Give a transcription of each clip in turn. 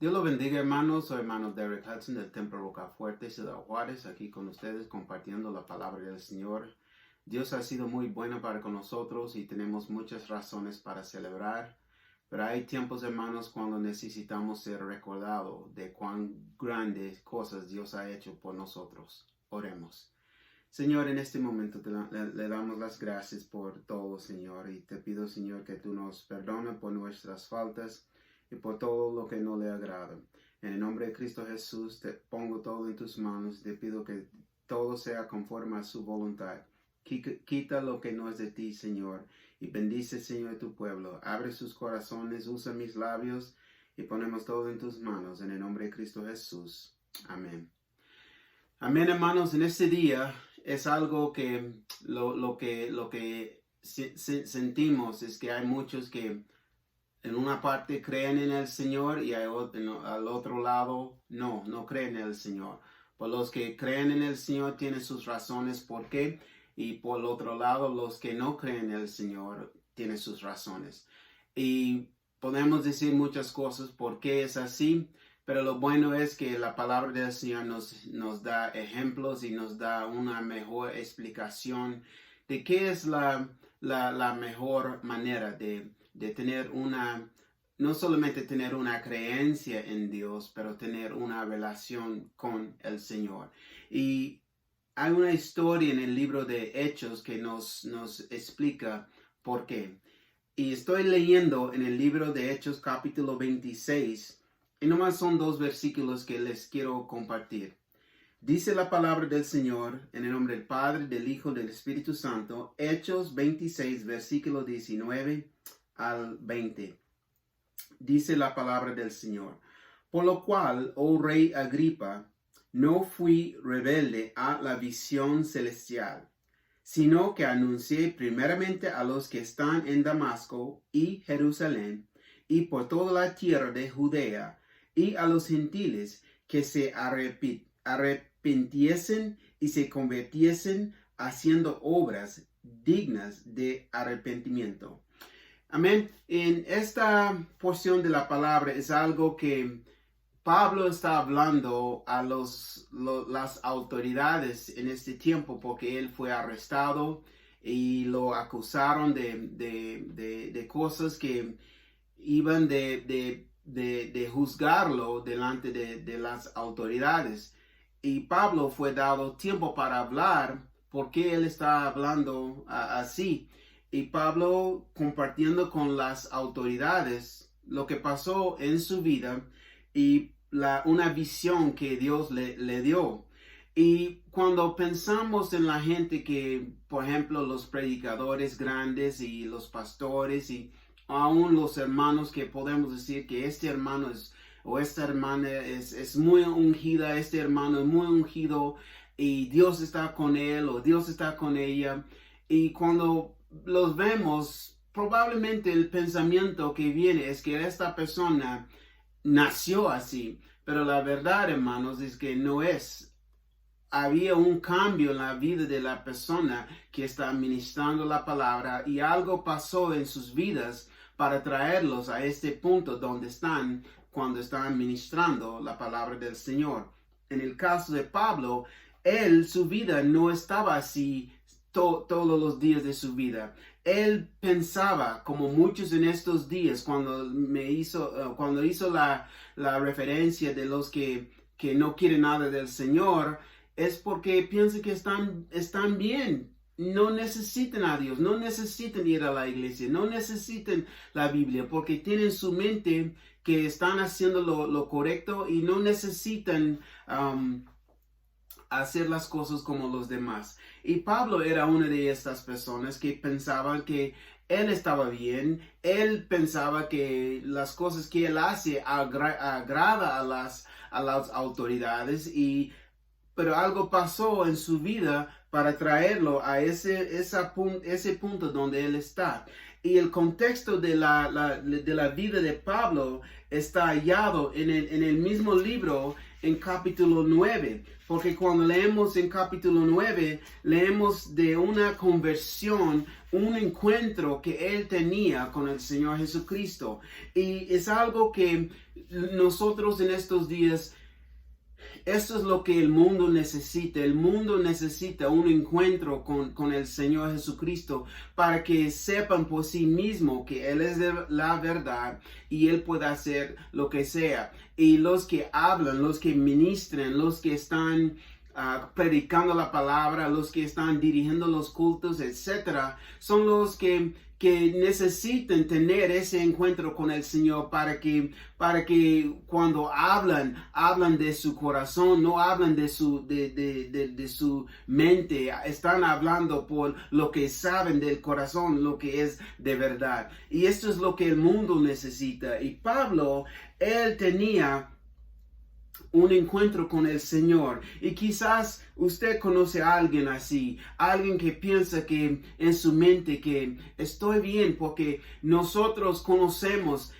Dios lo bendiga, hermanos. Soy hermano Derek Hudson del Templo Rocafuerte, Ciudad Juárez, aquí con ustedes compartiendo la palabra del Señor. Dios ha sido muy bueno para con nosotros y tenemos muchas razones para celebrar. Pero hay tiempos, hermanos, cuando necesitamos ser recordados de cuán grandes cosas Dios ha hecho por nosotros. Oremos. Señor, en este momento le damos las gracias por todo, Señor, y te pido, Señor, que tú nos perdones por nuestras faltas y por todo lo que no le agrada. En el nombre de Cristo Jesús, te pongo todo en tus manos, te pido que todo sea conforme a su voluntad. Quita lo que no es de ti, Señor, y bendice, Señor, tu pueblo. Abre sus corazones, usa mis labios, y ponemos todo en tus manos, en el nombre de Cristo Jesús. Amén. Amén, hermanos. En este día es algo que lo que sentimos es que hay muchos que en una parte creen en el Señor y al otro lado no creen en el Señor. Por los que creen en el Señor tienen sus razones por qué, y por el otro lado los que no creen en el Señor tienen sus razones. Y podemos decir muchas cosas por qué es así, pero lo bueno es que la palabra del Señor nos da ejemplos y nos da una mejor explicación de qué es la mejor manera de tener no solamente tener una creencia en Dios, pero tener una relación con el Señor. Y hay una historia en el libro de Hechos que nos explica por qué. Y estoy leyendo en el libro de Hechos capítulo 26, y nomás son 2 versículos que les quiero compartir. Dice la palabra del Señor en el nombre del Padre, del Hijo, del Espíritu Santo, Hechos 26, versículo 19 al 20. Dice la palabra del Señor: por lo cual, oh Rey Agripa, no fui rebelde a la visión celestial, sino que anuncié primeramente a los que están en Damasco y Jerusalén, y por toda la tierra de Judea, y a los gentiles que se arrepintiesen y se convirtiesen haciendo obras dignas de arrepentimiento. Amén. En esta porción de la palabra es algo que Pablo está hablando a las autoridades en este tiempo, porque él fue arrestado y lo acusaron de cosas que iban de juzgarlo delante de las autoridades. Y Pablo fue dado tiempo para hablar porque él está hablando así. Y Pablo compartiendo con las autoridades lo que pasó en su vida y una visión que Dios le dio. Y cuando pensamos en la gente que, por ejemplo, los predicadores grandes y los pastores y aún los hermanos, que podemos decir que este hermano o esta hermana es muy ungida, este hermano es muy ungido y Dios está con él o Dios está con ella. Y cuando los vemos, probablemente el pensamiento que viene es que esta persona nació así, pero la verdad, hermanos, es que no es. Había un cambio en la vida de la persona que está ministrando la palabra y algo pasó en sus vidas para traerlos a este punto donde están cuando están ministrando la palabra del Señor. En el caso de Pablo, su vida no estaba así todos los días de su vida. Él pensaba, como muchos en estos días, cuando hizo la referencia de los que no quieren nada del Señor, es porque piensan que están bien. No necesitan a Dios, no necesitan ir a la iglesia, no necesitan la Biblia, porque tienen su mente que están haciendo lo correcto y no necesitan hacer las cosas como los demás. Y Pablo era una de estas personas que pensaban que él estaba bien. Él pensaba que las cosas que él hace agrada a las autoridades, pero algo pasó en su vida para traerlo a ese punto donde él está. Y el contexto de la vida de Pablo está hallado en el mismo libro, en capítulo 9. Porque cuando leemos en capítulo 9, leemos de una conversión, un encuentro que él tenía con el Señor Jesucristo. Y es algo que nosotros en estos días, esto es lo que el mundo necesita. El mundo necesita un encuentro con el Señor Jesucristo para que sepan por sí mismo que Él es la verdad y Él puede hacer lo que sea. Y los que hablan, los que ministran, los que están predicando la palabra, los que están dirigiendo los cultos, etcétera, son los que necesitan tener ese encuentro con el Señor para que cuando hablan de su corazón, no hablan de su mente, están hablando por lo que saben del corazón, lo que es de verdad. Y esto es lo que el mundo necesita. Y Pablo, él tenía un encuentro con el Señor. Y quizás usted conoce a alguien así, alguien que piensa que en su mente que estoy bien, porque nosotros conocemos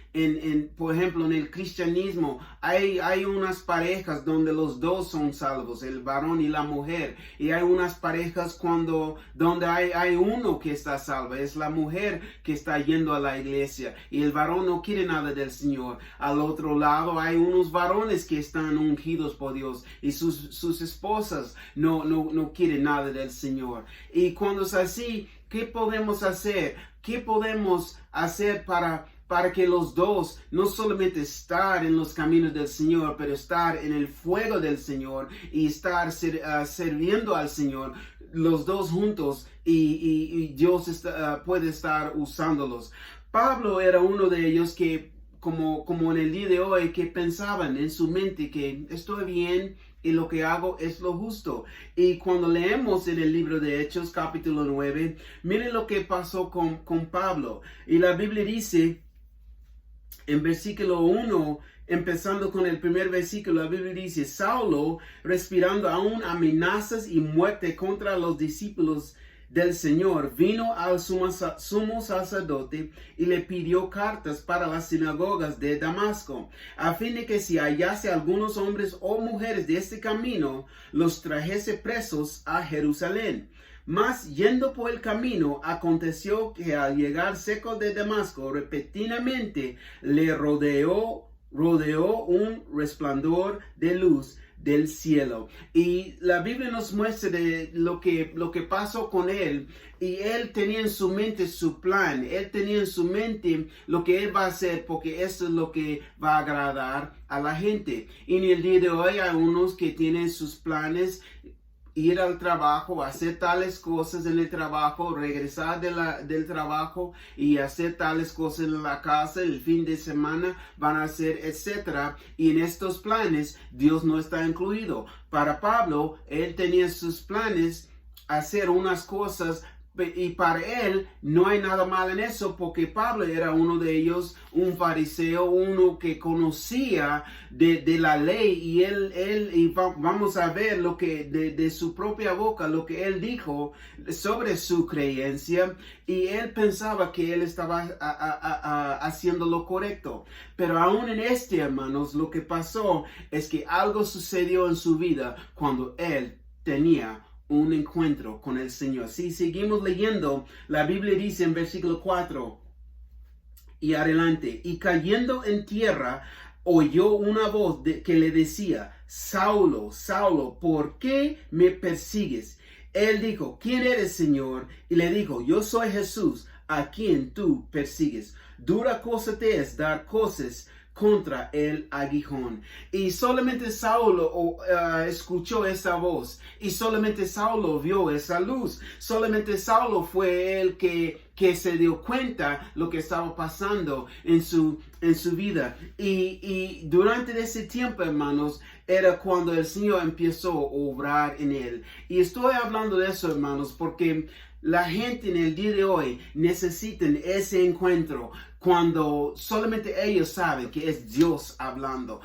por ejemplo, en el cristianismo hay unas parejas donde los dos son salvos, el varón y la mujer, y hay unas parejas donde hay uno que está salvo, es la mujer que está yendo a la iglesia y el varón no quiere nada del Señor. Al otro lado hay unos varones que están ungidos por Dios y sus esposas no quieren nada del Señor. Y cuando es así, ¿qué podemos hacer? ¿Qué podemos hacer para que los dos no solamente estar en los caminos del Señor, pero estar en el fuego del Señor y estar sirviendo al Señor, los dos juntos, y Dios puede estar usándolos? Pablo era uno de ellos que, como en el día de hoy, que pensaban en su mente que estoy bien y lo que hago es lo justo. Y cuando leemos en el libro de Hechos, capítulo 9, miren lo que pasó con Pablo. Y la Biblia dice, en versículo 1, empezando con el primer versículo, la Biblia dice: Saulo, respirando aún amenazas y muerte contra los discípulos del Señor, vino al sumo sacerdote y le pidió cartas para las sinagogas de Damasco, a fin de que si hallase algunos hombres o mujeres de este camino, los trajese presos a Jerusalén. Mas yendo por el camino, aconteció que al llegar cerca de Damasco, repentinamente le rodeó un resplandor de luz del cielo. Y la Biblia nos muestra de lo que pasó con él. Y él tenía en su mente su plan. Él tenía en su mente lo que él va a hacer, porque eso es lo que va a agradar a la gente. Y en el día de hoy hay unos que tienen sus planes: ir al trabajo, hacer tales cosas en el trabajo, regresar del trabajo y hacer tales cosas en la casa, el fin de semana van a hacer, etcétera. Y en estos planes Dios no está incluido. Para Pablo, él tenía sus planes hacer unas cosas, y para él no hay nada mal en eso, porque Pablo era uno de ellos, un fariseo, uno que conocía de la ley, y vamos a ver lo que de su propia boca, lo que él dijo sobre su creencia, y él pensaba que él estaba haciendo lo correcto. Pero aún en hermanos, lo que pasó es que algo sucedió en su vida cuando él tenía un encuentro con el Señor. Si seguimos leyendo, la Biblia dice en versículo 4 y adelante: y cayendo en tierra, oyó una voz que le decía: Saulo, Saulo, ¿por qué me persigues? Él dijo: ¿quién eres, Señor? Y le dijo: yo soy Jesús, a quien tú persigues. Dura cosa te es dar cosas contra el aguijón. Y solamente Saulo escuchó esa voz, y solamente Saulo vio esa luz, solamente Saulo fue el que se dio cuenta lo que estaba pasando en su vida. Y durante ese tiempo, hermanos, era cuando el Señor empezó a obrar en él. Y estoy hablando de eso, hermanos, porque la gente en el día de hoy necesitan ese encuentro cuando solamente ellos saben que es Dios hablando,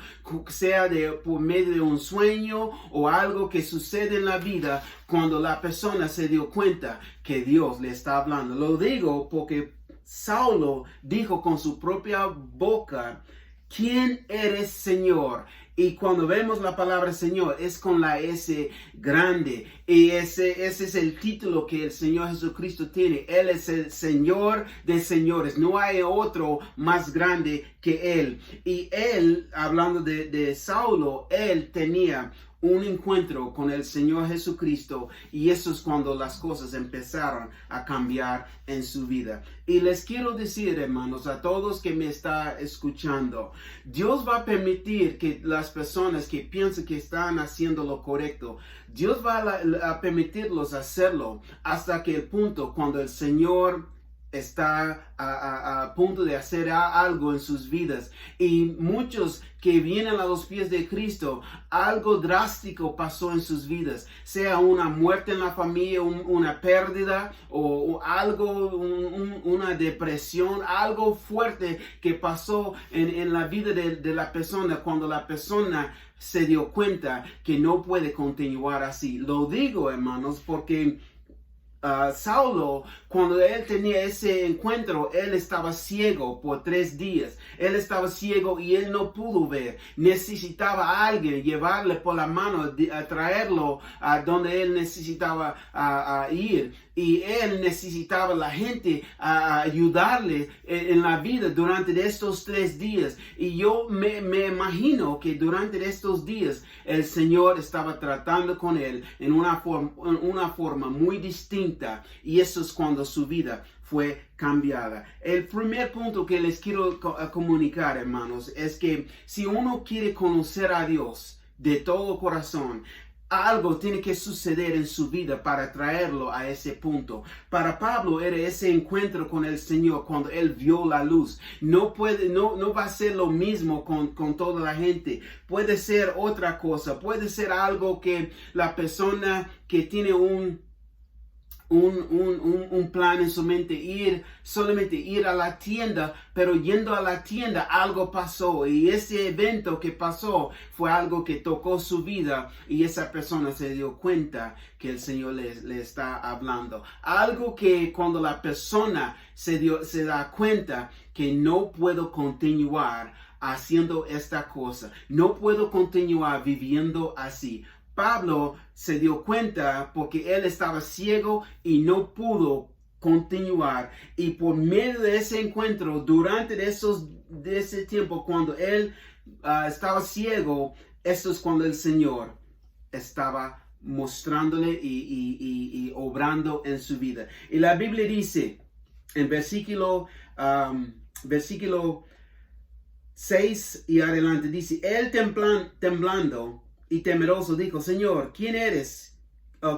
sea por medio de un sueño o algo que sucede en la vida, cuando la persona se dio cuenta que Dios le está hablando. Lo digo porque Saulo dijo con su propia boca, ¿quién eres, Señor? Y cuando vemos la palabra Señor es con la S grande. Y ese es el título que el Señor Jesucristo tiene. Él es el Señor de señores. No hay otro más grande que Él. Y Él, hablando de Saulo, Él tenía un encuentro con el Señor Jesucristo, y eso es cuando las cosas empezaron a cambiar en su vida. Y les quiero decir, hermanos, a todos que me están escuchando, Dios va a permitir que las personas que piensan que están haciendo lo correcto, Dios va a permitirlos hacerlo hasta que el punto cuando el Señor está a punto de hacer algo en sus vidas. Y muchos que vienen a los pies de Cristo, algo drástico pasó en sus vidas, sea una muerte en la familia, una pérdida o algo, una depresión, algo fuerte que pasó en la vida de la persona, cuando la persona se dio cuenta que no puede continuar así. Lo digo, hermanos, porque Saulo, cuando él tenía ese encuentro, él estaba ciego por 3 días. Él estaba ciego y él no pudo ver. Necesitaba a alguien llevarle por la mano, a traerlo a donde él necesitaba ir. Y él necesitaba a la gente a ayudarle en la vida durante estos 3 días. Y yo me imagino que durante estos días el Señor estaba tratando con él en una forma muy distinta. Y eso es cuando su vida fue cambiada. El primer punto que les quiero comunicar, hermanos, es que si uno quiere conocer a Dios de todo corazón, algo tiene que suceder en su vida para traerlo a ese punto. Para Pablo era ese encuentro con el Señor cuando él vio la luz. No va a ser lo mismo con toda la gente. Puede ser otra cosa. Puede ser algo que la persona que tiene un plan en su mente, solamente ir a la tienda, pero yendo a la tienda algo pasó, y ese evento que pasó fue algo que tocó su vida, y esa persona se dio cuenta que el Señor le está hablando. Algo que cuando la persona se da cuenta que no puedo continuar haciendo esta cosa, no puedo continuar viviendo así. Pablo se dio cuenta porque él estaba ciego y no pudo continuar. Y por medio de ese encuentro, durante ese tiempo, cuando él estaba ciego, eso es cuando el Señor estaba mostrándole y obrando en su vida. Y la Biblia dice en versículo 6 y adelante, dice, él temblando y temeroso dijo, Señor, ¿quién eres?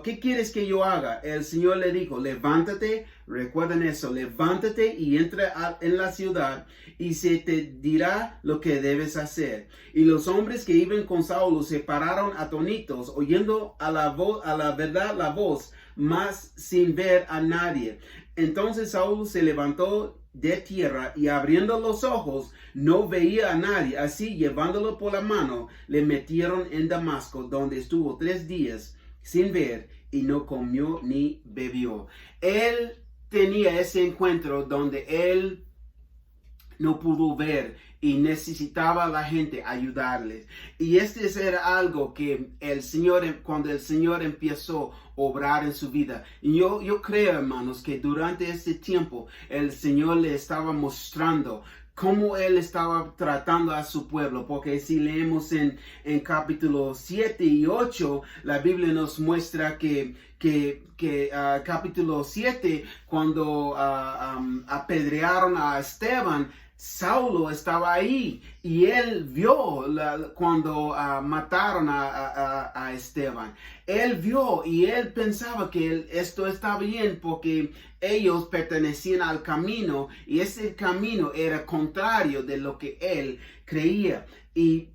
¿Qué quieres que yo haga? El Señor le dijo, levántate, recuerden eso, levántate y entra en la ciudad y se te dirá lo que debes hacer. Y los hombres que iban con Saulo se pararon atónitos, oyendo a la voz, mas sin ver a nadie. Entonces Saulo se levantó de tierra y abriendo los ojos no veía a nadie. Así, llevándolo por la mano, le metieron en Damasco, donde estuvo 3 días sin ver y no comió ni bebió. Él tenía ese encuentro donde él no pudo ver y necesitaba a la gente ayudarles. Y este era algo que cuando el Señor empezó a obrar en su vida. Y yo creo, hermanos, que durante este tiempo el Señor le estaba mostrando cómo él estaba tratando a su pueblo, porque si leemos en capítulo 7 y 8, la Biblia nos muestra que capítulo 7, cuando apedrearon a Esteban, Saulo estaba ahí y él vio cuando mataron a Esteban. Él vio y él pensaba que esto está bien porque ellos pertenecían al camino y ese camino era contrario de lo que él creía. Y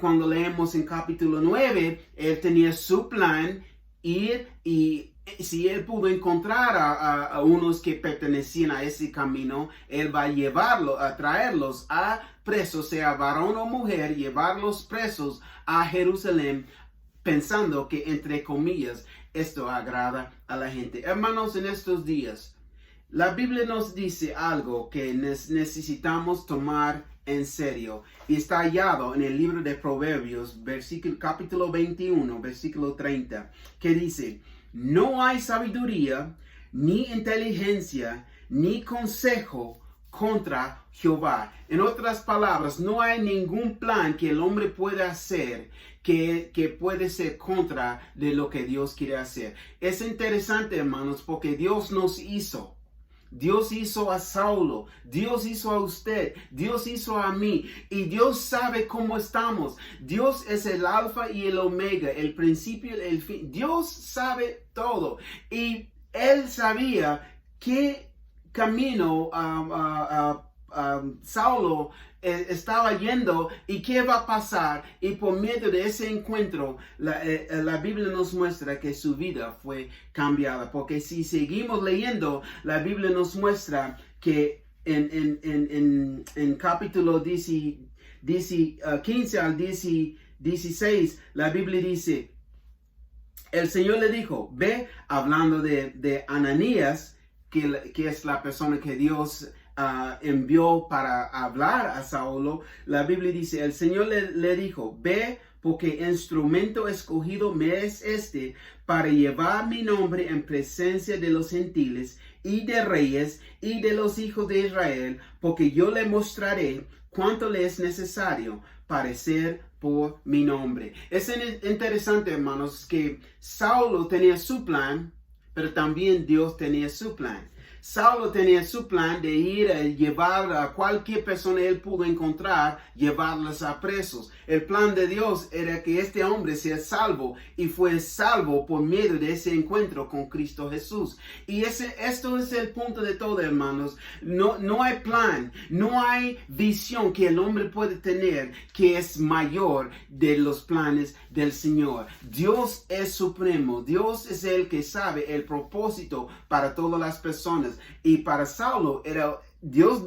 cuando leemos en capítulo 9, él tenía su plan, ir y si él pudo encontrar a unos que pertenecían a ese camino, él va a traerlos a presos, sea varón o mujer, llevarlos presos a Jerusalén, pensando que, entre comillas, esto agrada a la gente. Hermanos, en estos días, la Biblia nos dice algo que necesitamos tomar en serio y está hallado en el libro de Proverbios, capítulo 21, versículo 30, que dice: no hay sabiduría, ni inteligencia, ni consejo contra Jehová. En otras palabras, no hay ningún plan que el hombre pueda hacer que puede ser contra de lo que Dios quiere hacer. Es interesante, hermanos, porque Dios nos hizo. Dios hizo a Saulo, Dios hizo a usted, Dios hizo a mí, y Dios sabe cómo estamos. Dios es el alfa y el omega, el principio y el fin. Dios sabe todo, y Él sabía qué camino Saulo estaba yendo y qué va a pasar, y por medio de ese encuentro la Biblia nos muestra que su vida fue cambiada, porque si seguimos leyendo, la Biblia nos muestra que en capítulo 15 al 16, la Biblia dice: el Señor le dijo, ve, hablando de Ananías, que es la persona que Dios envió para hablar a Saulo. La Biblia dice: el Señor le dijo, ve, porque instrumento escogido me es este, para llevar mi nombre en presencia de los gentiles y de reyes y de los hijos de Israel, porque yo le mostraré cuánto le es necesario padecer por mi nombre. Es interesante, hermanos, que Saulo tenía su plan, pero también Dios tenía su plan. Saulo tenía su plan de ir a llevar a cualquier persona él pudo encontrar, llevarlos a presos. El plan de Dios era que este hombre sea salvo, y fue salvo por medio de ese encuentro con Cristo Jesús. Y esto es el punto de todo, hermanos. No hay plan, no hay visión que el hombre puede tener que es mayor de los planes del Señor. Dios es supremo, Dios es el que sabe el propósito para todas las personas. Y para Saulo Dios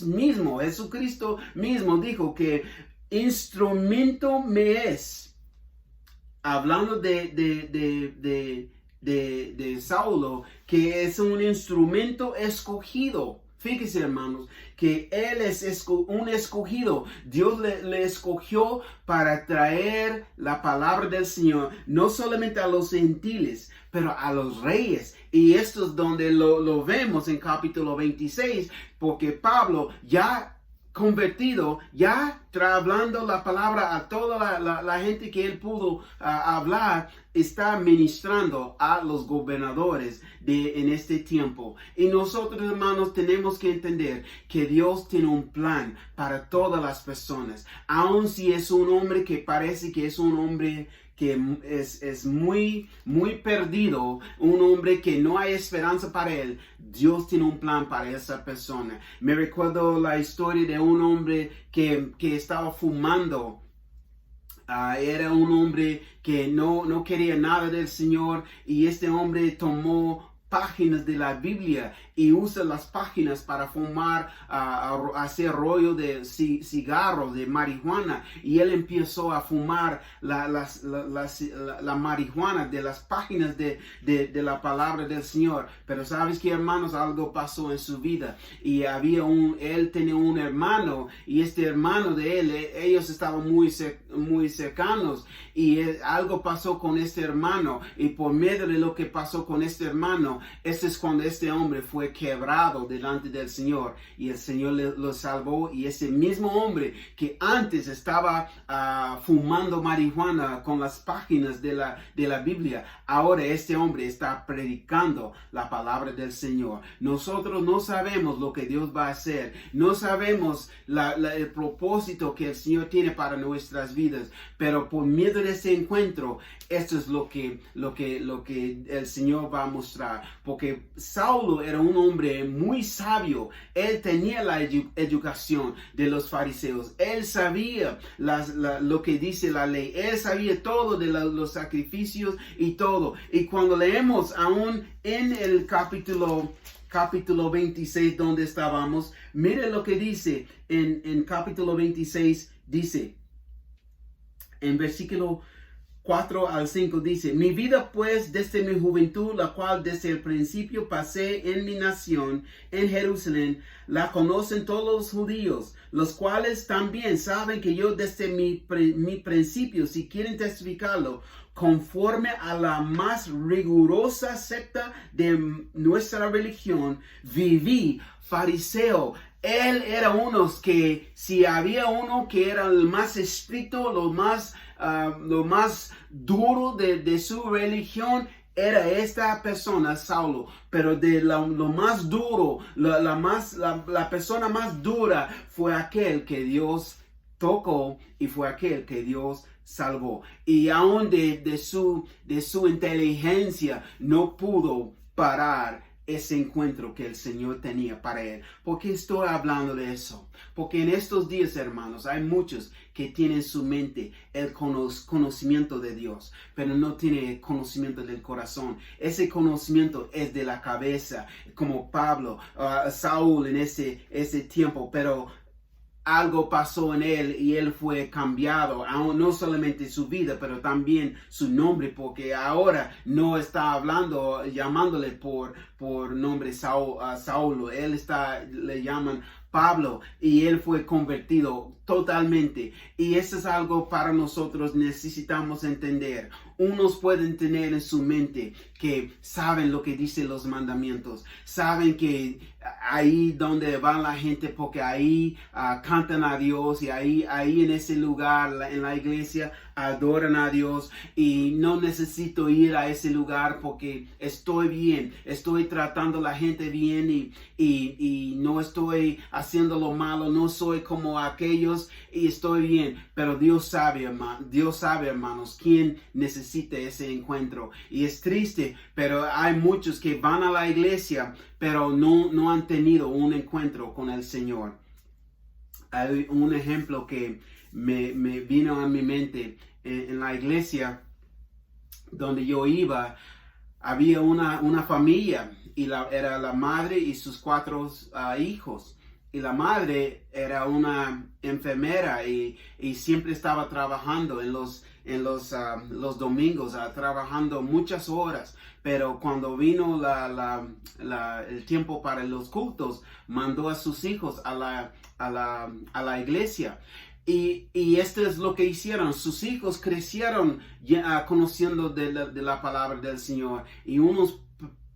mismo, Jesucristo mismo dijo que instrumento me es. Hablando de Saulo, que es un instrumento escogido. Fíjense, hermanos, que él es un escogido. Dios le escogió para traer la palabra del Señor, no solamente a los gentiles, pero a los reyes. Y esto es donde lo vemos en capítulo 26, porque Pablo, ya convertido, ya hablando la palabra a toda la gente que él pudo hablar, está ministrando a los gobernadores en este tiempo. Y nosotros, hermanos, tenemos que entender que Dios tiene un plan para todas las personas. Aun si es un hombre que parece que es un hombre que es muy perdido, un hombre que no hay esperanza para él, Dios tiene un plan para esa persona. Me recuerdo la historia de un hombre que estaba fumando. Era un hombre que no quería nada del Señor, y este hombre tomó páginas de la Biblia y usa las páginas para fumar, hacer rollo de cigarros, de marihuana, y él empezó a fumar la marihuana de las páginas de la palabra del Señor. Pero sabes que, hermanos, algo pasó en su vida, y él tenía un hermano, y este hermano de él, ellos estaban muy cercanos, y algo pasó con este hermano, y por medio de lo que pasó con este hermano, este es cuando este hombre fue quebrado delante del Señor, y el Señor lo salvó. Y ese mismo hombre que antes estaba fumando marihuana con las páginas de la Biblia, ahora este hombre está predicando la palabra del Señor. Nosotros no sabemos lo que Dios va a hacer, no sabemos el propósito que el Señor tiene para nuestras vidas, pero por medio de ese encuentro, esto es lo que el Señor va a mostrar. Porque Saulo era un hombre muy sabio. Él tenía la educación de los fariseos. Él sabía lo que dice la ley. Él sabía todo de los sacrificios y todo. Y cuando leemos aún en el capítulo 26 donde estábamos, mire lo que dice en capítulo 26. Dice en versículo 4 al 5 dice, mi vida pues desde mi juventud, la cual desde el principio pasé en mi nación, en Jerusalén, la conocen todos los judíos, los cuales también saben que yo desde mi principio, si quieren testificarlo, conforme a la más rigurosa secta de nuestra religión, viví fariseo. Él era uno que, si había uno que era el más estricto, lo más duro de su religión, era esta persona, Saulo. Pero de lo más duro, la persona más dura fue aquel que Dios tocó y fue aquel que Dios salvó. Y aún de su inteligencia no pudo parar ese encuentro que el Señor tenía para él. ¿Por qué estoy hablando de eso? Porque en estos días, hermanos, hay muchos que tienen en su mente el conocimiento de Dios, pero no tienen el conocimiento del corazón. Ese conocimiento es de la cabeza, como Pablo, Saúl en ese tiempo, pero algo pasó en él y él fue cambiado, no solamente su vida, pero también su nombre, porque ahora no está llamándole por nombre Saulo, le llaman Pablo, y él fue convertido totalmente. Y eso es algo para nosotros necesitamos entender. Unos pueden tener en su mente que saben lo que dicen los mandamientos, saben que ahí donde va la gente, porque ahí cantan a Dios, y ahí en ese lugar, en la iglesia, adoran a Dios, y no necesito ir a ese lugar porque estoy bien, estoy tratando a la gente bien y no estoy haciendo lo malo, no soy como aquellos y estoy bien. Pero Dios sabe, hermanos, quién necesita ese encuentro. Y es triste, pero hay muchos que van a la iglesia, pero no han tenido un encuentro con el Señor. Hay un ejemplo que me vino a mi mente. En la iglesia donde yo iba, había una familia, y era la madre y sus 4 hijos. Y la madre era una enfermera y siempre estaba trabajando en los domingos, trabajando muchas horas. Pero cuando vino el tiempo para los cultos, mandó a sus hijos a la iglesia. Y esto es lo que hicieron. Sus hijos crecieron ya, conociendo de la palabra del Señor. Y unos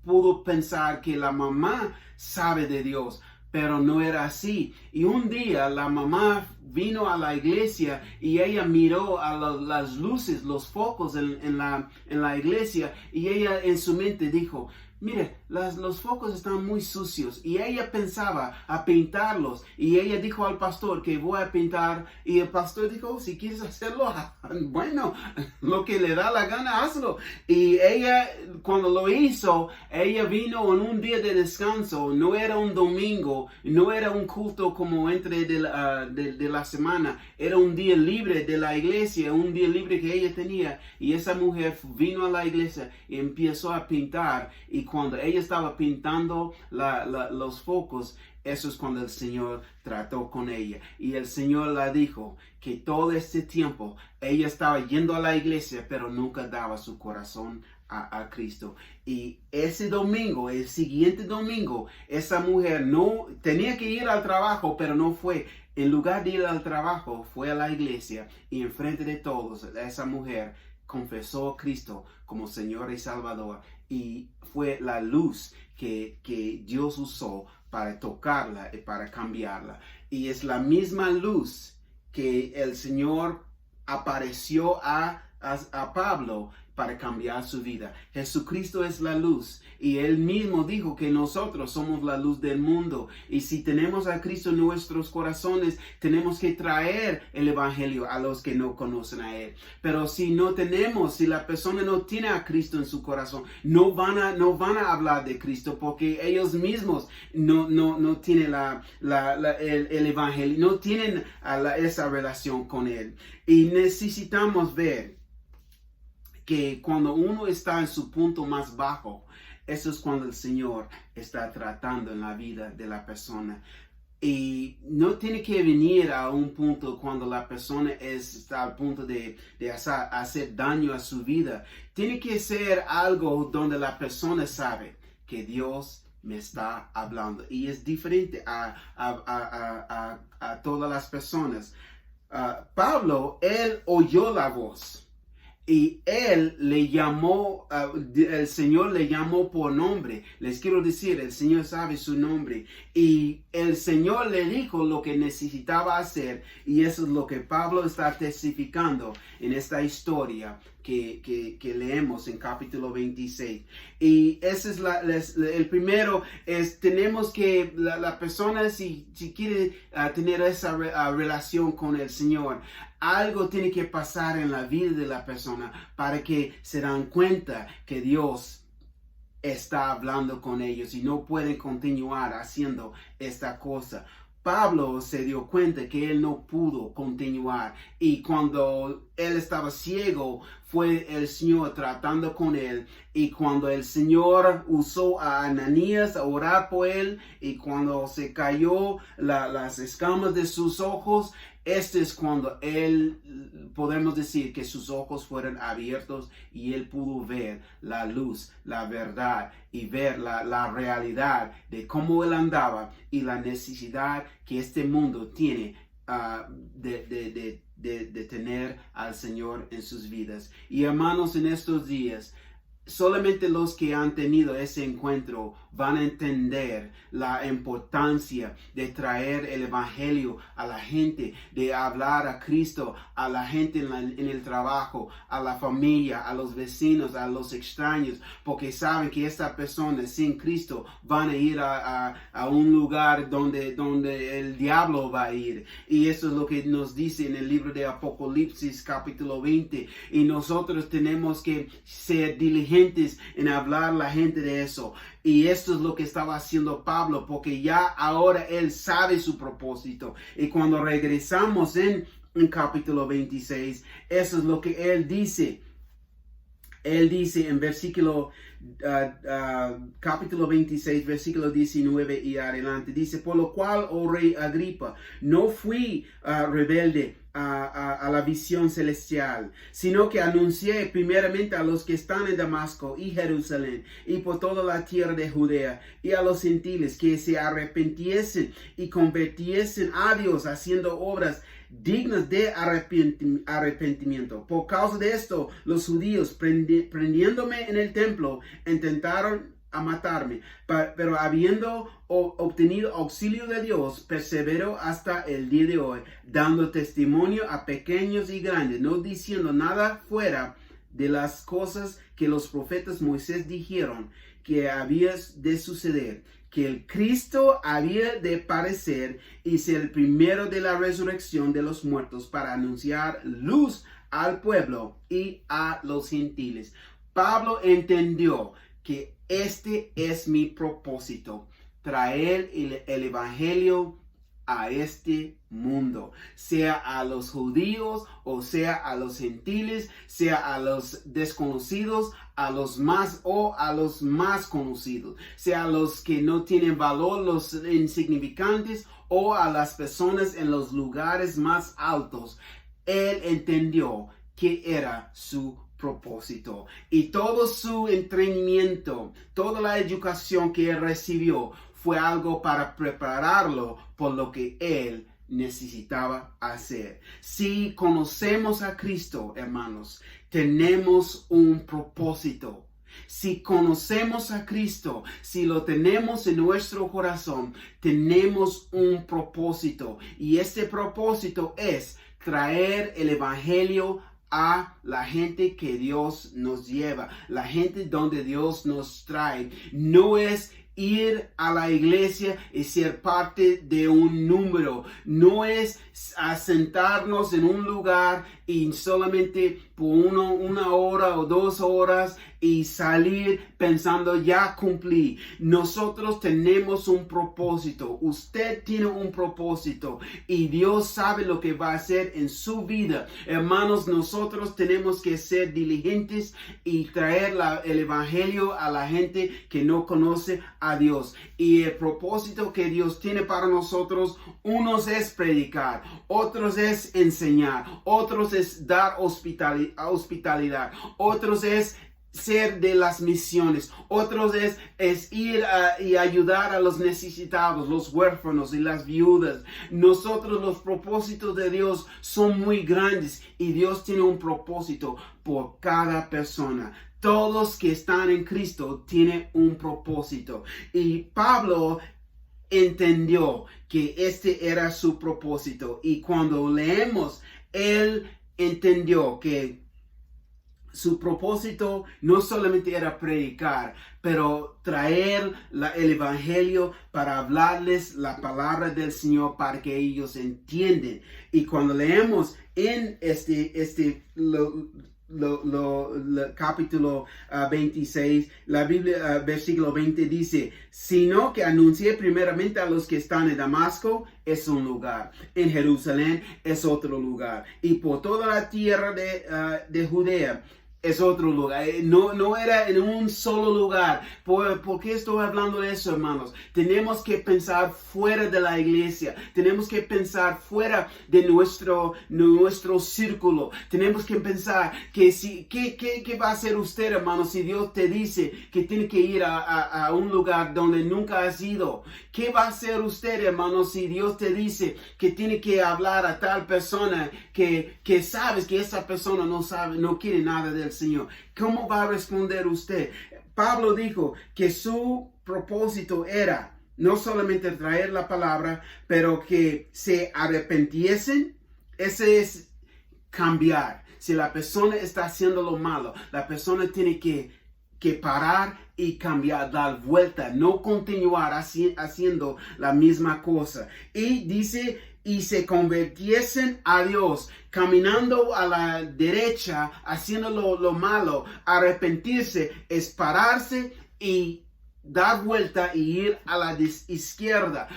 pudo pensar que la mamá sabe de Dios, pero no era así. Y un día la mamá vino a la iglesia y ella miró a las luces, los focos en la iglesia, y ella en su mente dijo, mire, los focos están muy sucios. Y ella pensaba a pintarlos. Y ella dijo al pastor que voy a pintar. Y el pastor dijo, si quieres hacerlo, bueno, lo que le da la gana, hazlo. Y ella, cuando lo hizo, ella vino en un día de descanso. No era un domingo, no era un culto como entre de la semana. Era un día libre de la iglesia, un día libre que ella tenía. Y esa mujer vino a la iglesia y empezó a pintar. Y cuando ella estaba pintando los focos, eso es cuando el Señor trató con ella. Y el Señor la dijo que todo este tiempo ella estaba yendo a la iglesia, pero nunca daba su corazón a Cristo. Y ese domingo, el siguiente domingo, esa mujer no tenía que ir al trabajo, pero no fue. En lugar de ir al trabajo, fue a la iglesia, y enfrente de todos, esa mujer confesó a Cristo como Señor y Salvador, y fue la luz que Dios usó para tocarla y para cambiarla. Y es la misma luz que el Señor apareció a Pablo para cambiar su vida. Jesucristo es la luz, y Él mismo dijo que nosotros somos la luz del mundo. Y si tenemos a Cristo en nuestros corazones, tenemos que traer el Evangelio a los que no conocen a Él. Pero si la persona no tiene a Cristo en su corazón, no van a hablar de Cristo, porque ellos mismos no tienen el Evangelio, no tienen esa relación con Él. Y necesitamos ver que cuando uno está en su punto más bajo, eso es cuando el Señor está tratando en la vida de la persona. Y no tiene que venir a un punto cuando la persona está al punto de hacer daño a su vida. Tiene que ser algo donde la persona sabe que Dios me está hablando. Y es diferente a todas las personas. Pablo, él oyó la voz. Y él le llamó, el Señor le llamó por nombre. Les quiero decir, el Señor sabe su nombre. Y el Señor le dijo lo que necesitaba hacer. Y eso es lo que Pablo está testificando en esta historia que leemos en capítulo 26. Y ese es el primero, tenemos que, la persona si quiere tener esa relación con el Señor, algo tiene que pasar en la vida de la persona para que se dan cuenta que Dios está hablando con ellos y no pueden continuar haciendo esta cosa. Pablo se dio cuenta que él no pudo continuar y cuando él estaba ciego fue el Señor tratando con él y cuando el Señor usó a Ananías a orar por él y cuando se cayó las escamas de sus ojos, este es cuando él, podemos decir que sus ojos fueron abiertos y él pudo ver la luz, la verdad y ver la realidad de cómo él andaba y la necesidad que este mundo tiene de tener al Señor en sus vidas. Y hermanos, en estos días, solamente los que han tenido ese encuentro van a entender la importancia de traer el evangelio a la gente, de hablar a Cristo a la gente en el trabajo, a la familia, a los vecinos, a los extraños, porque saben que esta persona sin Cristo van a ir a un lugar donde el diablo va a ir. Y eso es lo que nos dice en el libro de Apocalipsis capítulo 20. Y nosotros tenemos que ser diligentes en hablar a la gente de eso. Y esto es lo que estaba haciendo Pablo, porque ya ahora él sabe su propósito. Y cuando regresamos en capítulo 26, eso es lo que él dice. Él dice en versículo, capítulo 26, versículo 19 y adelante, dice, por lo cual, oh rey Agripa, no fui rebelde a la visión celestial, sino que anuncié primeramente a los que están en Damasco y Jerusalén y por toda la tierra de Judea y a los gentiles que se arrepintiesen y convirtiesen a Dios haciendo obras dignas de arrepentimiento. Por causa de esto, los judíos, prendiéndome en el templo, intentaron a matarme, pero habiendo obtenido auxilio de Dios, persevero hasta el día de hoy, dando testimonio a pequeños y grandes, no diciendo nada fuera de las cosas que los profetas Moisés dijeron que había de suceder, que el Cristo había de padecer y ser el primero de la resurrección de los muertos para anunciar luz al pueblo y a los gentiles. Pablo entendió que este es mi propósito, traer el evangelio a este mundo, sea a los judíos o sea a los gentiles, sea a los desconocidos, a los más conocidos, sea a los que no tienen valor, los insignificantes o a las personas en los lugares más altos. Él entendió que era su propósito y todo su entrenamiento, toda la educación que él recibió fue algo para prepararlo por lo que él necesitaba hacer. Si conocemos a Cristo, hermanos, tenemos un propósito. Si conocemos a Cristo, si lo tenemos en nuestro corazón, tenemos un propósito. Y ese propósito es traer el evangelio a la gente que Dios nos lleva, la gente donde Dios nos trae. No es ir a la iglesia y ser parte de un número. No es sentarnos en un lugar y solamente por una hora o 2 horas y salir pensando ya cumplí. Nosotros tenemos un propósito. Usted tiene un propósito y Dios sabe lo que va a hacer en su vida. Hermanos, nosotros tenemos que ser diligentes y traer el evangelio a la gente que no conoce a Dios. Y el propósito que Dios tiene para nosotros, unos es predicar, otros es enseñar, otros es dar hospitalidad, otros es ser de las misiones, otros es ir y ayudar a los necesitados, los huérfanos y las viudas. Nosotros, los propósitos de Dios son muy grandes y Dios tiene un propósito por cada persona. Todos que están en Cristo tienen un propósito. Y Pablo entendió que este era su propósito. Y cuando leemos, él entendió que su propósito no solamente era predicar, pero traer el evangelio para hablarles la palabra del Señor para que ellos entiendan. Y cuando leemos en capítulo 26, la Biblia, versículo 20 dice, sino que anuncié primeramente a los que están en Damasco, es un lugar, en Jerusalén es otro lugar, y por toda la tierra de Judea es otro lugar. No era en un solo lugar. ¿Por qué estoy hablando de eso, hermanos? Tenemos que pensar fuera de la iglesia. Tenemos que pensar fuera de nuestro círculo. Tenemos que pensar que ¿qué va a hacer usted, hermanos, si Dios te dice que tiene que ir a un lugar donde nunca has ido? ¿Qué va a hacer usted, hermanos, si Dios te dice que tiene que hablar a tal persona que sabes que esa persona no quiere nada del Señor? ¿Cómo va a responder usted? Pablo dijo que su propósito era no solamente traer la palabra, pero que se arrepintiesen. Ese es cambiar. Si la persona está haciendo lo malo, la persona tiene que parar y cambiar, dar vuelta, no continuar haciendo la misma cosa. Y dice, y se convirtiesen a Dios, caminando a la derecha, haciendo lo malo. Arrepentirse es pararse y dar vuelta y ir a la izquierda,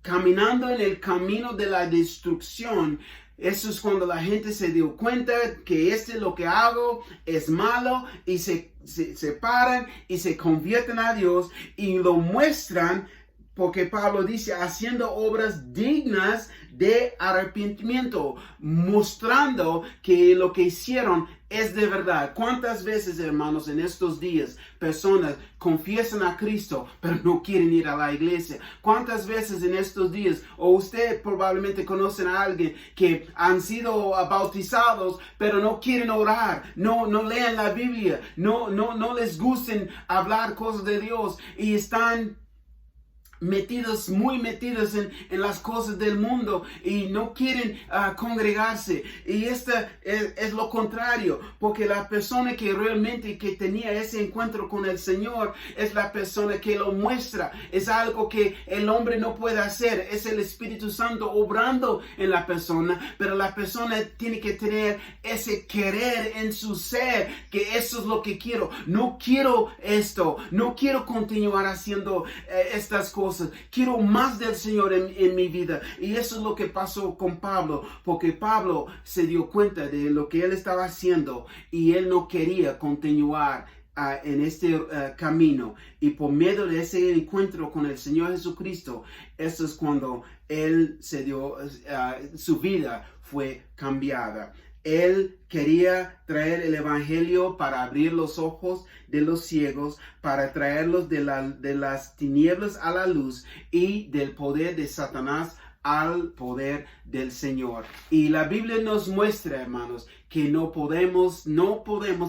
caminando en el camino de la destrucción. Eso es cuando la gente se dio cuenta que lo que hago es malo y se paran y se convierten a Dios y lo muestran, porque Pablo dice, haciendo obras dignas de arrepentimiento, mostrando que lo que hicieron es de verdad. ¿Cuántas veces, hermanos, en estos días personas confiesan a Cristo, pero no quieren ir a la iglesia? ¿Cuántas veces en estos días, o usted probablemente conocen a alguien que han sido bautizados, pero no quieren orar, no leen la Biblia, no les gusten hablar cosas de Dios y están muy metidos en las cosas del mundo y no quieren congregarse? Y esta es lo contrario, porque la persona que realmente que tenía ese encuentro con el Señor es la persona que lo muestra. Es algo que el hombre no puede hacer, es el Espíritu Santo obrando en la persona, pero la persona tiene que tener ese querer en su ser, que eso es lo que quiero. No quiero esto, no quiero continuar haciendo estas cosas. Quiero más del Señor en mi vida. Y eso es lo que pasó con Pablo, porque Pablo se dio cuenta de lo que él estaba haciendo y él no quería continuar en este camino. Y por medio de ese encuentro con el Señor Jesucristo, eso es cuando él su vida fue cambiada. Él quería traer el evangelio para abrir los ojos de los ciegos, para traerlos de las tinieblas a la luz y del poder de Satanás al poder del Señor. Y la Biblia nos muestra, hermanos, que no podemos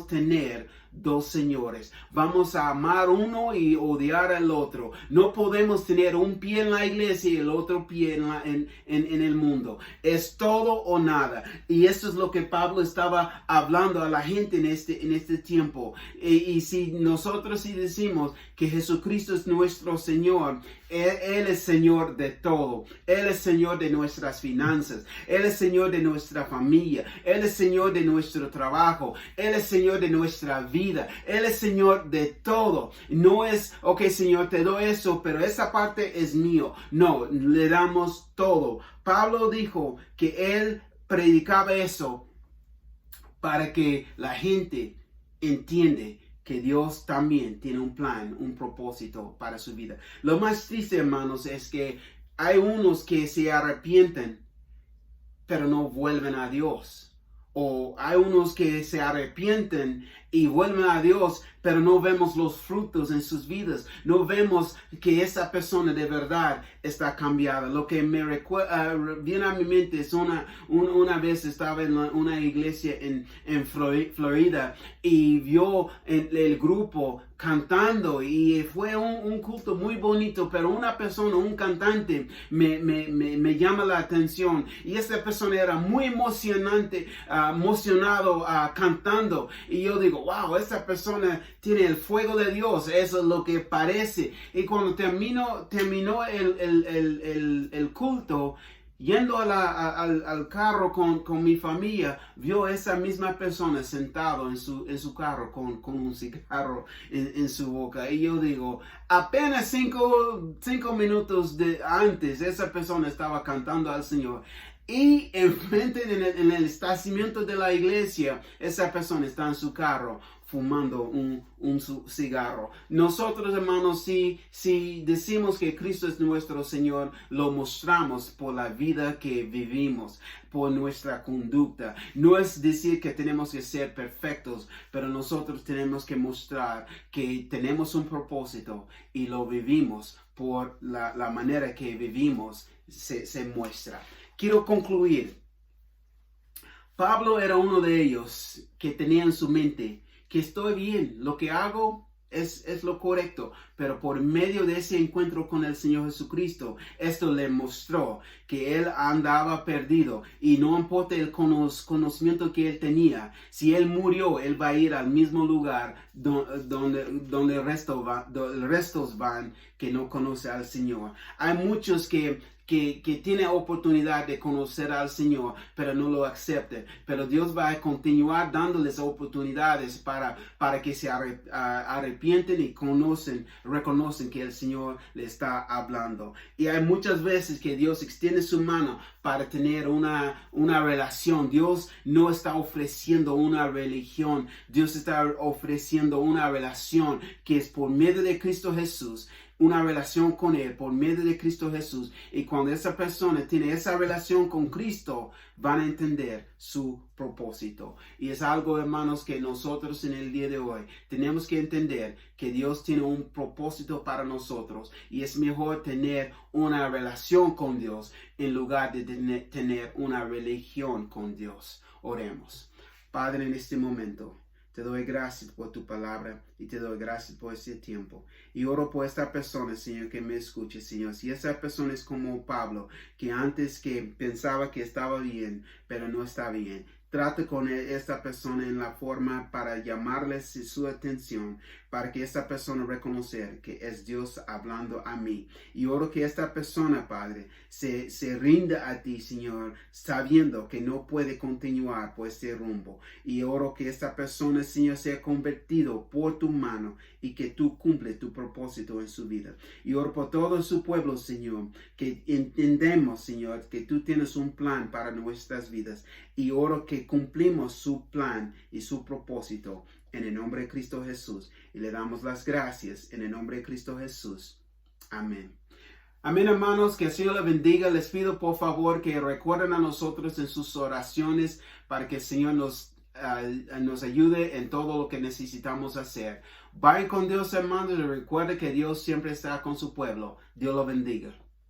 tener dos señores. Vamos a amar uno y odiar al otro. No podemos tener un pie en la iglesia y el otro pie en el mundo. Es todo o nada. Y eso es lo que Pablo estaba hablando a la gente en este tiempo. Y si nosotros decimos que Jesucristo es nuestro Señor, Él es Señor de todo. Él es Señor de nuestras finanzas. finanzas, Él es Señor de nuestra familia, Él es Señor de nuestro trabajo, Él es Señor de nuestra vida, Él es Señor de todo. No es, ok, Señor, te doy eso, pero esa parte es mío. No, le damos todo. Pablo dijo que él predicaba eso para que la gente entiende que Dios también tiene un plan, un propósito para su vida. Lo más triste, hermanos, es que hay unos que se arrepienten, pero no vuelven a Dios. O hay unos que se arrepienten y vuelven a Dios, pero no vemos los frutos en sus vidas. No vemos que esa persona de verdad está cambiada. Lo que me viene a mi mente es una vez estaba en una iglesia en Florida y vio el grupo cantando y fue un culto muy bonito, pero una persona, un cantante me llama la atención y esta persona era muy emocionado cantando y yo digo, wow, esta persona tiene el fuego de Dios, eso es lo que parece. Y cuando terminó el culto, yendo al carro con mi familia, vio esa misma persona sentado en su carro con un cigarro en su boca. Y yo digo, apenas cinco minutos antes, esa persona estaba cantando al Señor. Y enfrente en el estacionamiento de la iglesia, esa persona está en su carro fumando un cigarro. Nosotros, hermanos, si decimos que Cristo es nuestro Señor, lo mostramos por la vida que vivimos, por nuestra conducta. No es decir que tenemos que ser perfectos, pero nosotros tenemos que mostrar que tenemos un propósito y lo vivimos por la manera que vivimos se muestra. Quiero concluir. Pablo era uno de ellos que tenía en su mente que estoy bien, lo que hago es lo correcto, pero por medio de ese encuentro con el Señor Jesucristo, esto le mostró que él andaba perdido y no importa el conocimiento que él tenía, si él murió, él va a ir al mismo lugar donde el restos van que no conoce al Señor. Hay muchos que tiene oportunidad de conocer al Señor, pero no lo acepten. Pero Dios va a continuar dándoles oportunidades para que se arrepienten y reconocen que el Señor le está hablando. Y hay muchas veces que Dios extiende su mano para tener una relación. Dios no está ofreciendo una religión. Dios está ofreciendo una relación que es por medio de Cristo Jesús. Una relación con Él por medio de Cristo Jesús. Y cuando esa persona tiene esa relación con Cristo, van a entender su propósito. Y es algo, hermanos, que nosotros en el día de hoy tenemos que entender que Dios tiene un propósito para nosotros. Y es mejor tener una relación con Dios en lugar de tener una religión con Dios. Oremos. Padre, en este momento te doy gracias por tu palabra y te doy gracias por este tiempo. Y oro por esta persona, Señor, que me escuche, Señor. Si esa persona es como Pablo, que antes que pensaba que estaba bien, pero no está bien. Trate con esta persona en la forma para llamarles su atención, para que esta persona reconocer que es Dios hablando a mí. Y oro que esta persona, Padre, se rinda a ti, Señor, sabiendo que no puede continuar por este rumbo. Y oro que esta persona, Señor, sea convertido por tu mano y que tú cumples tu propósito en su vida. Y oro por todo su pueblo, Señor, que entendemos, Señor, que tú tienes un plan para nuestras vidas. Y oro que cumplimos su plan y su propósito en el nombre de Cristo Jesús. Y le damos las gracias en el nombre de Cristo Jesús. Amén. Amén, hermanos, que el Señor les bendiga. Les pido por favor que recuerden a nosotros en sus oraciones para que el Señor nos ayude en todo lo que necesitamos hacer. Vayan con Dios, hermanos, y recuerden que Dios siempre está con su pueblo. Dios lo bendiga.